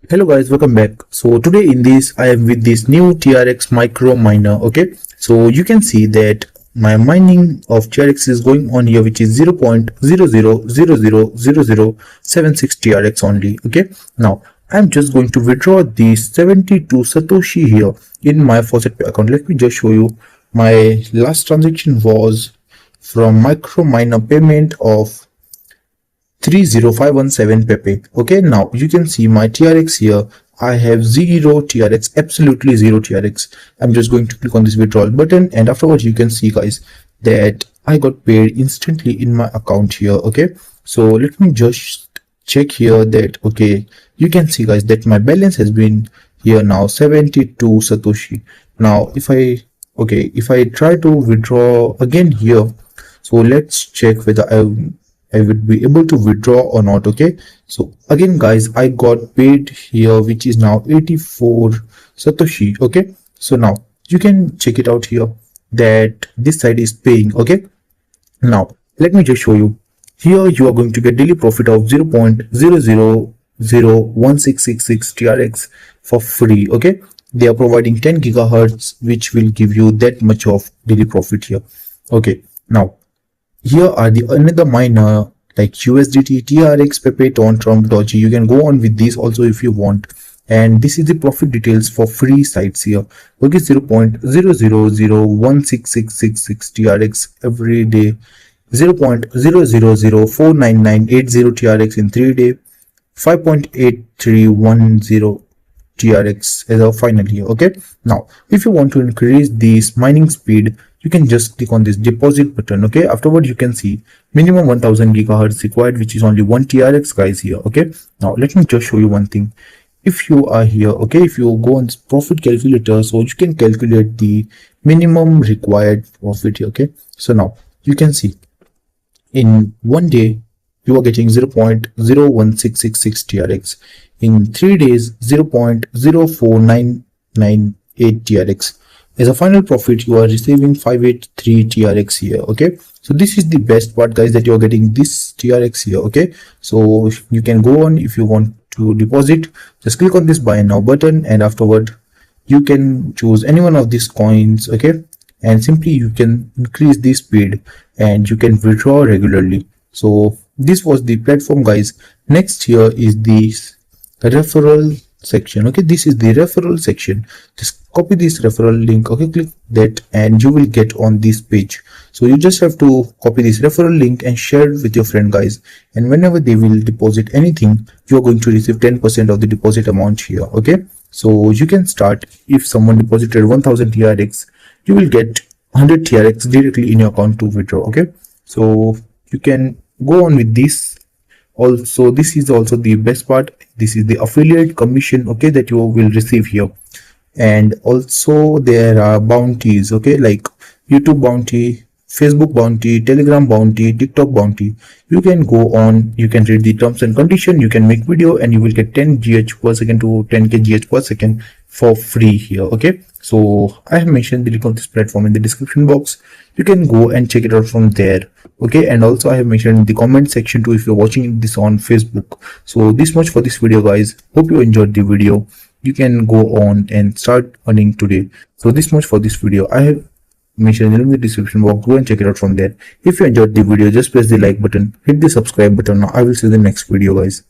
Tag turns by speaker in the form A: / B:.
A: Hello guys, welcome back. So today in this I am with this new TRX micro miner. Okay, so you can see that my mining of TRX is going on here, which is 0.00000076 TRX only. Okay, now I'm just going to withdraw these 72 Satoshi here in my faucet pay account. Let me just show you. My last transaction was from micro miner payment of 30517 Pepe. Okay, now you can see my TRX here. I have zero TRX, absolutely zero TRX. I'm just going to click on this withdrawal button, and afterwards you can see guys that I got paid instantly in my account here. Okay, so let me just check here that, okay, you can see guys that my balance has been here now 72 Satoshi. Now if I try to withdraw again here, so let's check whether I would be able to withdraw or not. Okay, so again guys, I got paid here, which is now 84 Satoshi. Okay, so now you can check it out here that this side is paying. Okay, now let me just show you. Here you are going to get daily profit of 0.000166 TRX for free. Okay, they are providing 10 gigahertz, which will give you that much of daily profit here. Okay, now here are the another miner like USDT, TRX, Pepe, Tron, Doji. You can go on with these also if you want. And this is the profit details for free sites here. Okay, 0.00016666 TRX every day, 0.00049980 TRX in 3 days, 5.8310 TRX as our final here. Okay, now if you want to increase this mining speed, you can just click on this deposit button. Okay, afterward you can see minimum 1000 gigahertz required, which is only 1 TRX guys here. Okay, now let me just show you one thing. If you are here, okay, if you go on this profit calculator, so you can calculate the minimum required profit here. Okay, so now you can see in 1 day you are getting 0.01666 TRX. In 3 days, 0.04998 TRX. As a final profit, you are receiving 583 TRX here. Okay, so this is the best part guys, that you are getting this TRX here. Okay, so you can go on. If you want to deposit, just click on this buy now button, and afterward you can choose any one of these coins. Okay, and simply you can increase the speed and you can withdraw regularly. So this was the platform guys. Next here is the referral section. Okay, this is the referral section. Just copy this referral link. Okay, click that and you will get on this page. So you just have to copy this referral link and share it with your friend guys, and whenever they will deposit anything, you are going to receive 10% of the deposit amount here. Okay, so you can start. If someone deposited 1000 TRX, you will get 100 TRX directly in your account to withdraw. Okay, so you can go on with this. Also, this is also the best part. This is the affiliate commission, okay, that you will receive here. And also there are bounties, okay, like YouTube bounty, Facebook bounty, Telegram bounty, TikTok bounty. You can go on, you can read the terms and condition, you can make video, and you will get 10 GH per second to 10k GH per second for free here. Okay, so I have mentioned the link of this platform in the description box. You can go and check it out from there. Okay, and also I have mentioned in the comment section too if you're watching this on Facebook. So this much for this video guys. Hope you enjoyed the video. You can go on and start earning today. So this much for this video. I have mentioned in the description box. Go and check it out from there. If you enjoyed the video, just press the like button, hit the subscribe button. I will see you in the next video guys.